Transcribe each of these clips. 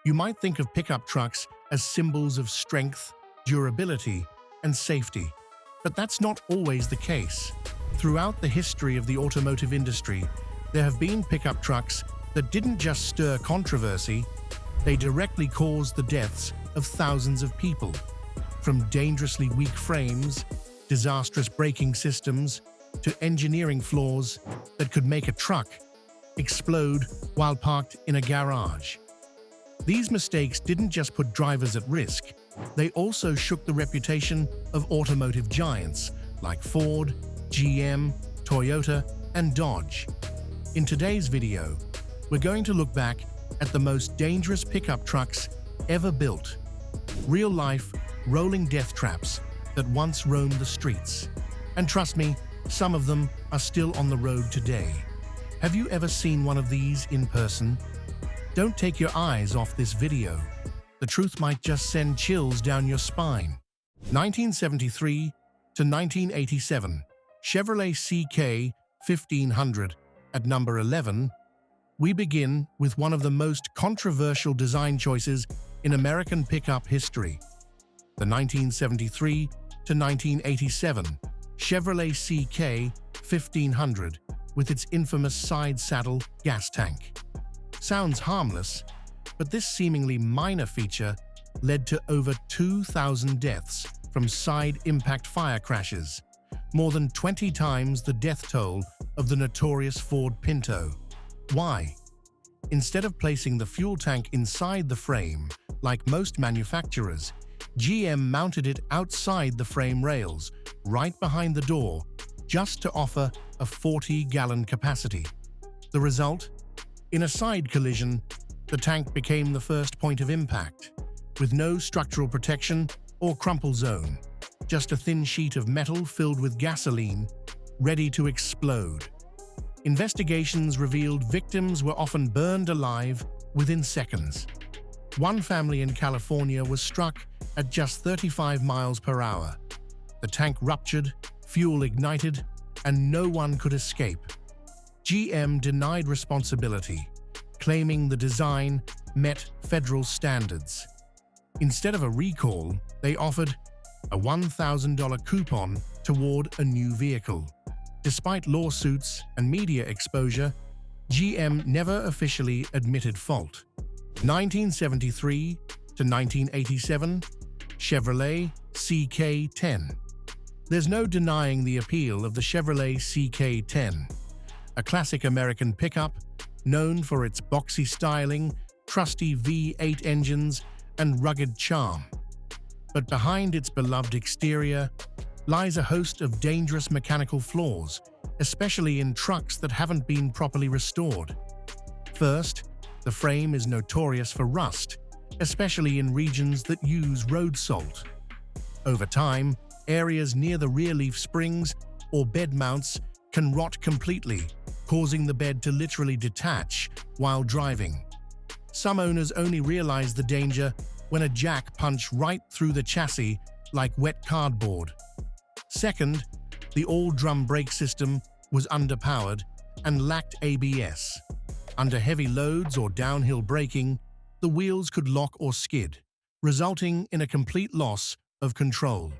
You might think of pickup trucks as symbols of strength, durability, and safety, but that's not always the case. Throughout the history of the automotive industry, there have been pickup trucks that didn't just stir controversy, they directly caused the deaths of thousands of people. From dangerously weak frames, disastrous braking systems, to engineering flaws that could make a truck explode while parked in a garage. These mistakes didn't just put drivers at risk, they also shook the reputation of automotive giants like Ford, GM, Toyota, and Dodge. In today's video, we're going to look back at the most dangerous pickup trucks ever built. Real-life, rolling death traps that once roamed the streets. And trust me, some of them are still on the road today. Have you ever seen one of these in person? Don't take your eyes off this video. The truth might just send chills down your spine. 1973 to 1987, Chevrolet CK 1500 at number 11. We begin with one of the most controversial design choices in American pickup history. The 1973 to 1987 Chevrolet CK 1500 with its infamous side saddle gas tank. Sounds harmless, but this seemingly minor feature led to over 2,000 deaths from side impact fire crashes, more than 20 times the death toll of the notorious Ford Pinto. Why? Instead of placing the fuel tank inside the frame, like most manufacturers, GM mounted it outside the frame rails, right behind the door, just to offer a 40-gallon capacity. The result? In a side collision, the tank became the first point of impact, with no structural protection or crumple zone, just a thin sheet of metal filled with gasoline, ready to explode. Investigations revealed victims were often burned alive within seconds. One family in California was struck at just 35 miles per hour. The tank ruptured, fuel ignited, and no one could escape. GM denied responsibility, claiming the design met federal standards. Instead of a recall, they offered a $1,000 coupon toward a new vehicle. Despite lawsuits and media exposure, GM never officially admitted fault. 1973 to 1987, Chevrolet CK10. There's no denying the appeal of the Chevrolet CK10, a classic American pickup known for its boxy styling, trusty V8 engines, and rugged charm. But behind its beloved exterior lies a host of dangerous mechanical flaws, especially in trucks that haven't been properly restored. First, the frame is notorious for rust, especially in regions that use road salt. Over time, areas near the rear leaf springs or bed mounts can rot completely, causing the bed to literally detach while driving. Some owners only realize the danger when a jack punched right through the chassis like wet cardboard. Second, the all-drum brake system was underpowered and lacked ABS. Under heavy loads or downhill braking, the wheels could lock or skid, resulting in a complete loss of control.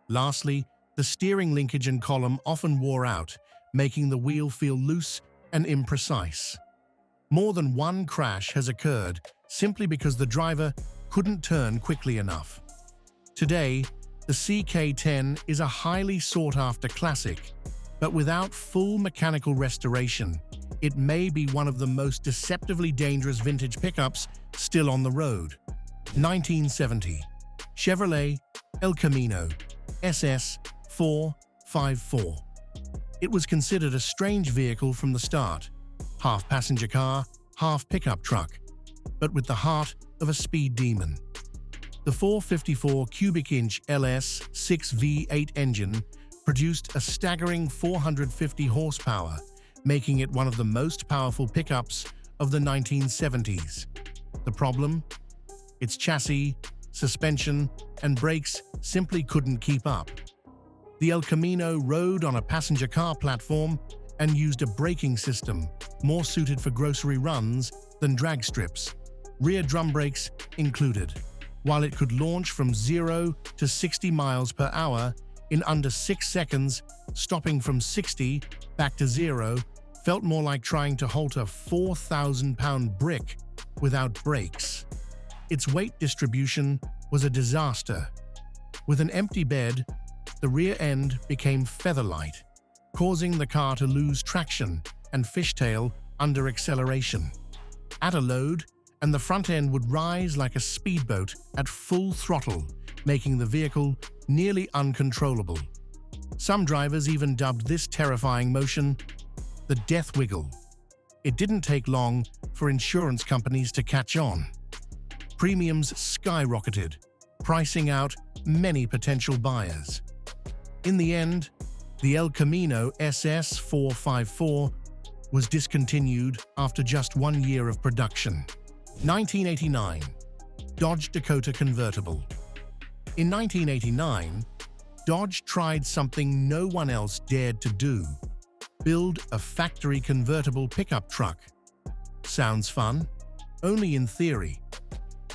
Lastly, the steering linkage and column often wore out, making the wheel feel loose and imprecise. More than one crash has occurred simply because the driver couldn't turn quickly enough. Today, the CK10 is a highly sought-after classic, but without full mechanical restoration, it may be one of the most deceptively dangerous vintage pickups still on the road. 1970, Chevrolet El Camino SS454. It was considered a strange vehicle from the start, half passenger car, half pickup truck, but with the heart of a speed demon. The 454 cubic inch LS6 V8 engine produced a staggering 450 horsepower, making it one of the most powerful pickups of the 1970s. The problem? Its chassis, suspension, and brakes simply couldn't keep up. The El Camino rode on a passenger car platform and used a braking system more suited for grocery runs than drag strips. rear drum brakes included. While it could launch from 0 to 60 miles per hour in under 6 seconds, stopping from 60 back to 0 felt more like trying to halt a 4,000-pound brick without brakes. Its weight distribution was a disaster. With an empty bed, the rear end became feather-light, causing the car to lose traction and fishtail under acceleration. At a load, and the front end would rise like a speedboat at full throttle, making the vehicle nearly uncontrollable. Some drivers even dubbed this terrifying motion the death wiggle. It didn't take long for insurance companies to catch on. Premiums skyrocketed, pricing out many potential buyers. In the end, the El Camino SS454 was discontinued after just 1 year of production. 1989. Dodge Dakota Convertible. In 1989, Dodge tried something no one else dared to do: build a factory convertible pickup truck. Sounds fun? Only in theory.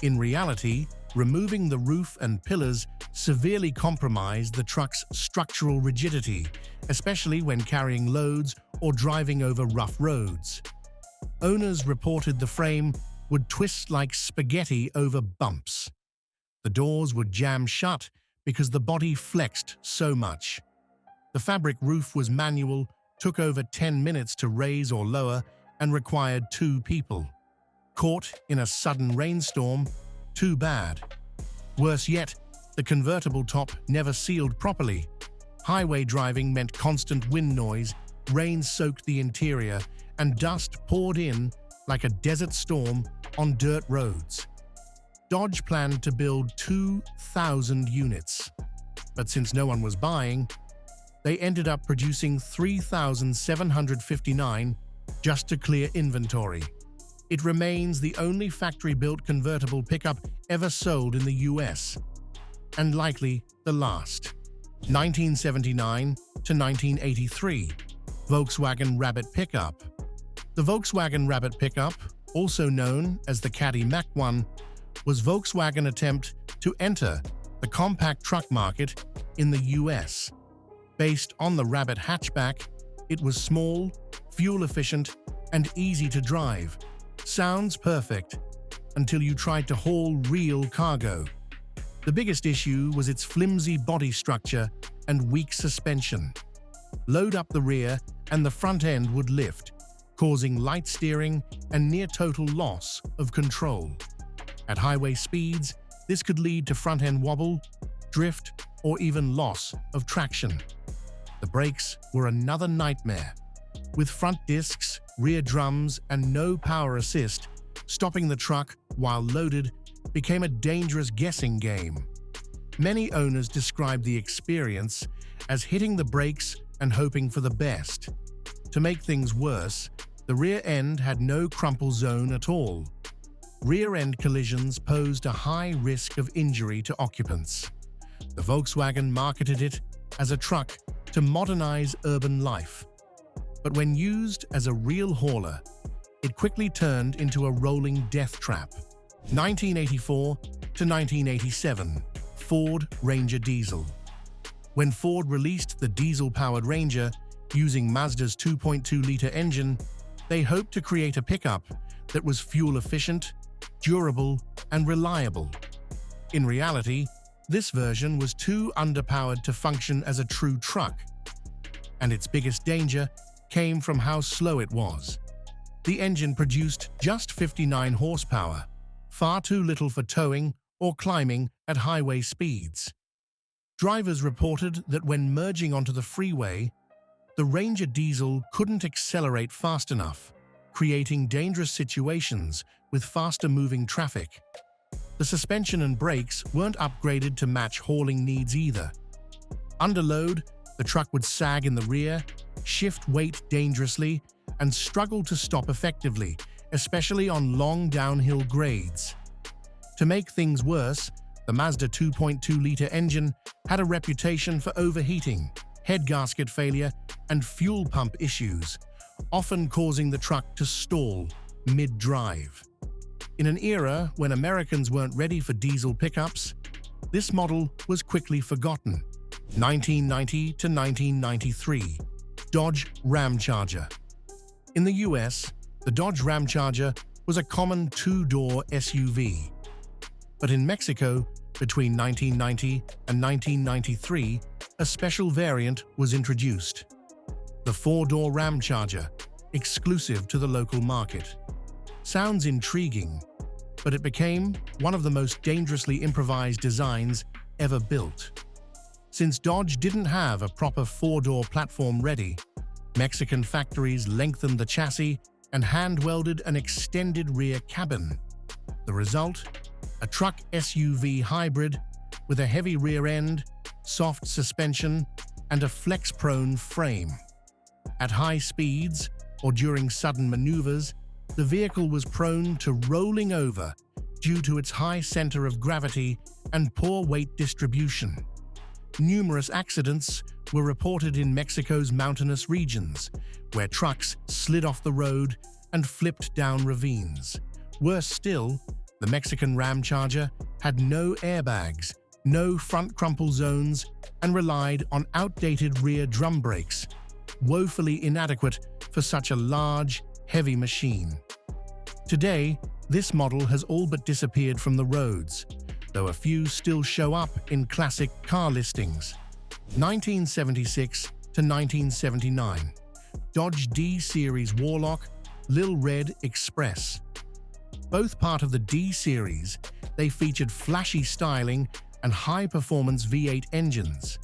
In reality, removing the roof and pillars severely compromised the truck's structural rigidity, especially when carrying loads or driving over rough roads. Owners reported the frame would twist like spaghetti over bumps. The doors would jam shut because the body flexed so much. The fabric roof was manual, took over 10 minutes to raise or lower, and required 2 people. Caught in a sudden rainstorm? Too bad. Worse yet, the convertible top never sealed properly. Highway driving meant constant wind noise, rain soaked the interior, and dust poured in like a desert storm on dirt roads. Dodge planned to build 2,000 units, but since no one was buying, they ended up producing 3,759 just to clear inventory. It remains the only factory-built convertible pickup ever sold in the US, and likely the last. 1979 to 1983, Volkswagen Rabbit Pickup. The Volkswagen Rabbit Pickup, also known as the Caddy Mach-1, was Volkswagen's attempt to enter the compact truck market in the US. Based on the Rabbit hatchback, it was small, fuel-efficient, and easy to drive. Sounds perfect, until you tried to haul real cargo. The biggest issue was its flimsy body structure and weak suspension. Load up the rear and the front end would lift, causing light steering and near-total loss of control. At highway speeds, this could lead to front-end wobble, drift, or even loss of traction. The brakes were another nightmare. With front discs, rear drums, and no power assist, stopping the truck while loaded became a dangerous guessing game. Many owners described the experience as hitting the brakes and hoping for the best. To make things worse, the rear end had no crumple zone at all. Rear-end collisions posed a high risk of injury to occupants. The Volkswagen marketed it as a truck to modernize urban life. But when used as a real hauler, it quickly turned into a rolling death trap. 1984 to 1987, Ford Ranger Diesel. When Ford released the diesel-powered Ranger using Mazda's 2.2-liter engine, they hoped to create a pickup that was fuel-efficient, durable, and reliable. In reality, this version was too underpowered to function as a true truck, and its biggest danger came from how slow it was. The engine produced just 59 horsepower, far too little for towing or climbing at highway speeds. Drivers reported that when merging onto the freeway, the Ranger Diesel couldn't accelerate fast enough, creating dangerous situations with faster-moving traffic. The suspension and brakes weren't upgraded to match hauling needs either. Under load, the truck would sag in the rear, shift weight dangerously, and struggle to stop effectively, especially on long downhill grades. To make things worse, the Mazda 2.2-liter engine had a reputation for overheating, head gasket failure, and fuel pump issues, often causing the truck to stall mid-drive. In an era when Americans weren't ready for diesel pickups, this model was quickly forgotten. 1990 to 1993, Dodge Ram Charger. In the US, the Dodge Ram Charger was a common two-door SUV. But in Mexico, between 1990 and 1993, a special variant was introduced. The four-door Ram Charger, exclusive to the local market. Sounds intriguing, but it became one of the most dangerously improvised designs ever built. Since Dodge didn't have a proper four-door platform ready, Mexican factories lengthened the chassis and hand-welded an extended rear cabin. The result? A truck SUV hybrid with a heavy rear end, soft suspension, and a flex-prone frame. At high speeds or during sudden maneuvers, the vehicle was prone to rolling over due to its high center of gravity and poor weight distribution. Numerous accidents were reported in Mexico's mountainous regions, where trucks slid off the road and flipped down ravines. Worse still, the Mexican Ram Charger had no airbags, no front crumple zones, and relied on outdated rear drum brakes, woefully inadequate for such a large, heavy machine. Today, this model has all but disappeared from the roads, though a few still show up in classic car listings. 1976 to 1979, Dodge D-Series Warlock, Lil Red Express. Both part of the D-Series, they featured flashy styling and high-performance V8 engines.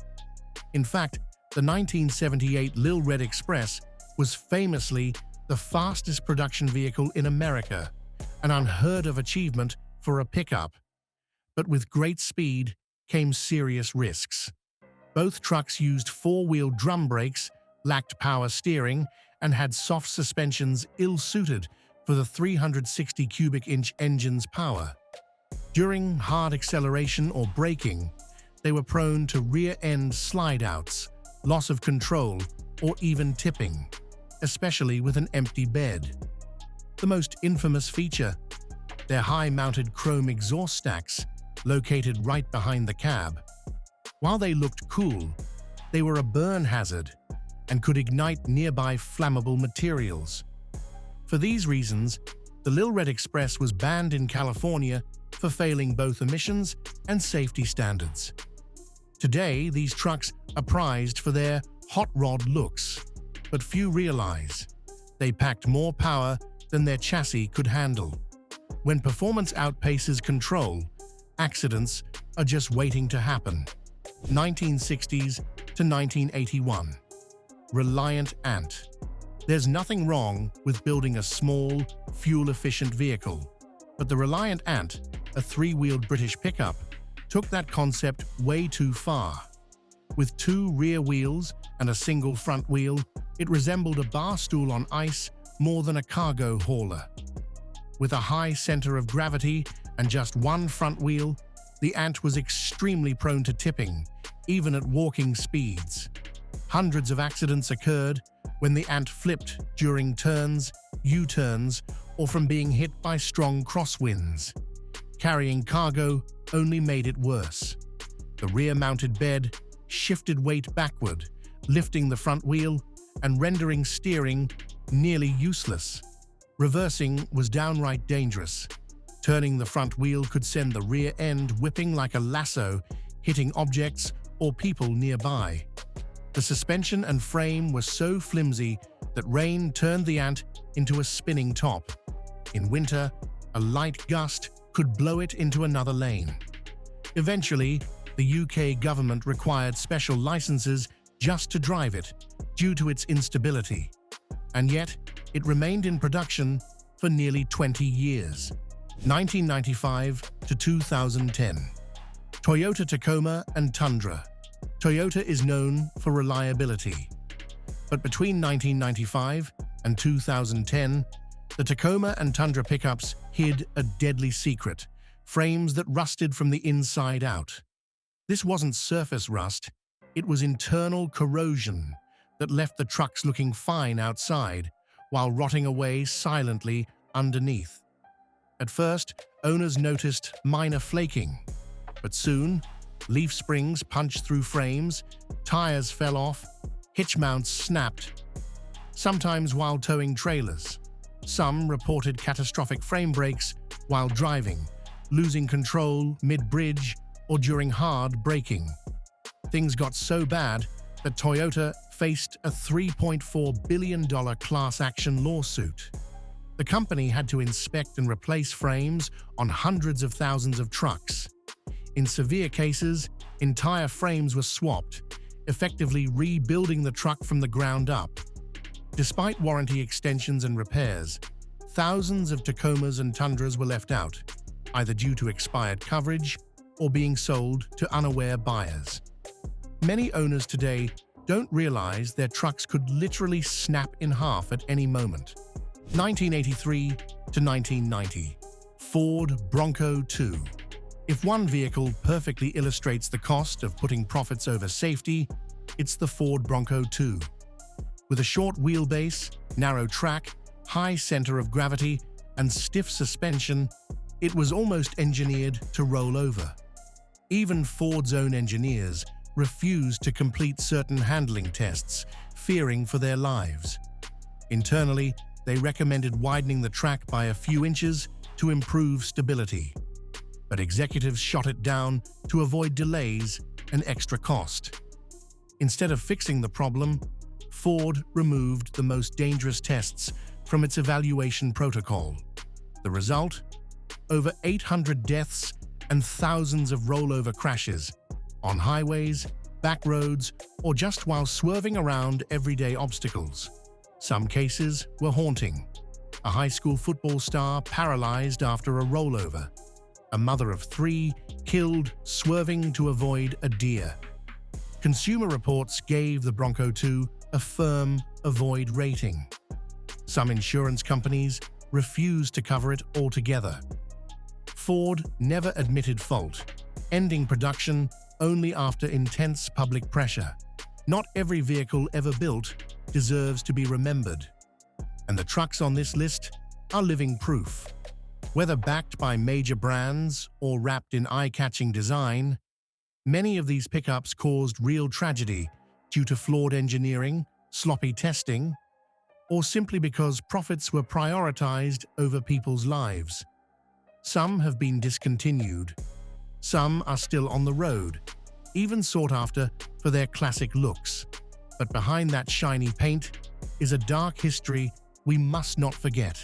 In fact, the 1978 Lil Red Express was famously the fastest production vehicle in America, an unheard-of achievement for a pickup. But with great speed came serious risks. Both trucks used four-wheel drum brakes, lacked power steering, and had soft suspensions ill-suited for the 360 cubic inch engine's power. During hard acceleration or braking, they were prone to rear-end slide-outs, loss of control, or even tipping, especially with an empty bed. The most infamous feature, their high-mounted chrome exhaust stacks located right behind the cab. While they looked cool, they were a burn hazard and could ignite nearby flammable materials. For these reasons, the Lil Red Express was banned in California for failing both emissions and safety standards. Today, these trucks are prized for their hot rod looks, but few realize they packed more power than their chassis could handle. When performance outpaces control, accidents are just waiting to happen. 1960s to 1981. Reliant Ant. There's nothing wrong with building a small, fuel-efficient vehicle, but the Reliant Ant, a three-wheeled British pickup, took that concept way too far. With two rear wheels and a single front wheel, it resembled a bar stool on ice more than a cargo hauler. With a high center of gravity and just one front wheel, the Ant was extremely prone to tipping, even at walking speeds. Hundreds of accidents occurred when the Ant flipped during turns, U-turns, or from being hit by strong crosswinds. Carrying cargo only made it worse. The rear-mounted bed shifted weight backward, lifting the front wheel and rendering steering nearly useless. Reversing was downright dangerous. Turning the front wheel could send the rear end whipping like a lasso, hitting objects or people nearby. The suspension and frame were so flimsy that rain turned the Ant into a spinning top. In winter, a light gust could blow it into another lane. Eventually, the UK government required special licenses just to drive it, due to its instability. And yet, it remained in production for nearly 20 years. 1995 to 2010. Toyota Tacoma and Tundra. Toyota is known for reliability. But between 1995 and 2010, the Tacoma and Tundra pickups hid a deadly secret, frames that rusted from the inside out. This wasn't surface rust, it was internal corrosion that left the trucks looking fine outside while rotting away silently underneath. At first, owners noticed minor flaking, but soon, leaf springs punched through frames, tires fell off, hitch mounts snapped, sometimes while towing trailers. Some reported catastrophic frame breaks while driving, losing control mid-bridge or during hard braking. Things got so bad that Toyota faced a $3.4 billion class action lawsuit. The company had to inspect and replace frames on hundreds of thousands of trucks. In severe cases, entire frames were swapped, effectively rebuilding the truck from the ground up. Despite warranty extensions and repairs, thousands of Tacomas and Tundras were left out, either due to expired coverage or being sold to unaware buyers. Many owners today don't realize their trucks could literally snap in half at any moment. 1983 to 1990, Ford Bronco II. If one vehicle perfectly illustrates the cost of putting profits over safety, it's the Ford Bronco II. With a short wheelbase, narrow track, high center of gravity, and stiff suspension, it was almost engineered to roll over. Even Ford's own engineers refused to complete certain handling tests, fearing for their lives. Internally, they recommended widening the track by a few inches to improve stability. But executives shot it down to avoid delays and extra cost. Instead of fixing the problem, Ford removed the most dangerous tests from its evaluation protocol. The result? Over 800 deaths and thousands of rollover crashes on highways, back roads, or just while swerving around everyday obstacles. Some cases were haunting. A high school football star paralyzed after a rollover. A mother of 3 killed swerving to avoid a deer. Consumer Reports gave the Bronco II a firm avoid rating. Some insurance companies refused to cover it altogether. Ford never admitted fault, ending production only after intense public pressure. Not every vehicle ever built deserves to be remembered. And the trucks on this list are living proof. Whether backed by major brands or wrapped in eye-catching design, many of these pickups caused real tragedy due to flawed engineering, sloppy testing, or simply because profits were prioritized over people's lives. Some have been discontinued. Some are still on the road, even sought after for their classic looks. But behind that shiny paint is a dark history we must not forget.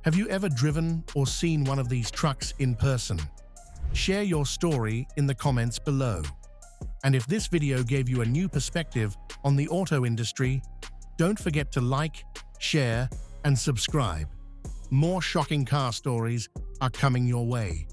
Have you ever driven or seen one of these trucks in person? Share your story in the comments below. And if this video gave you a new perspective on the auto industry, don't forget to like, share, and subscribe. More shocking car stories are coming your way.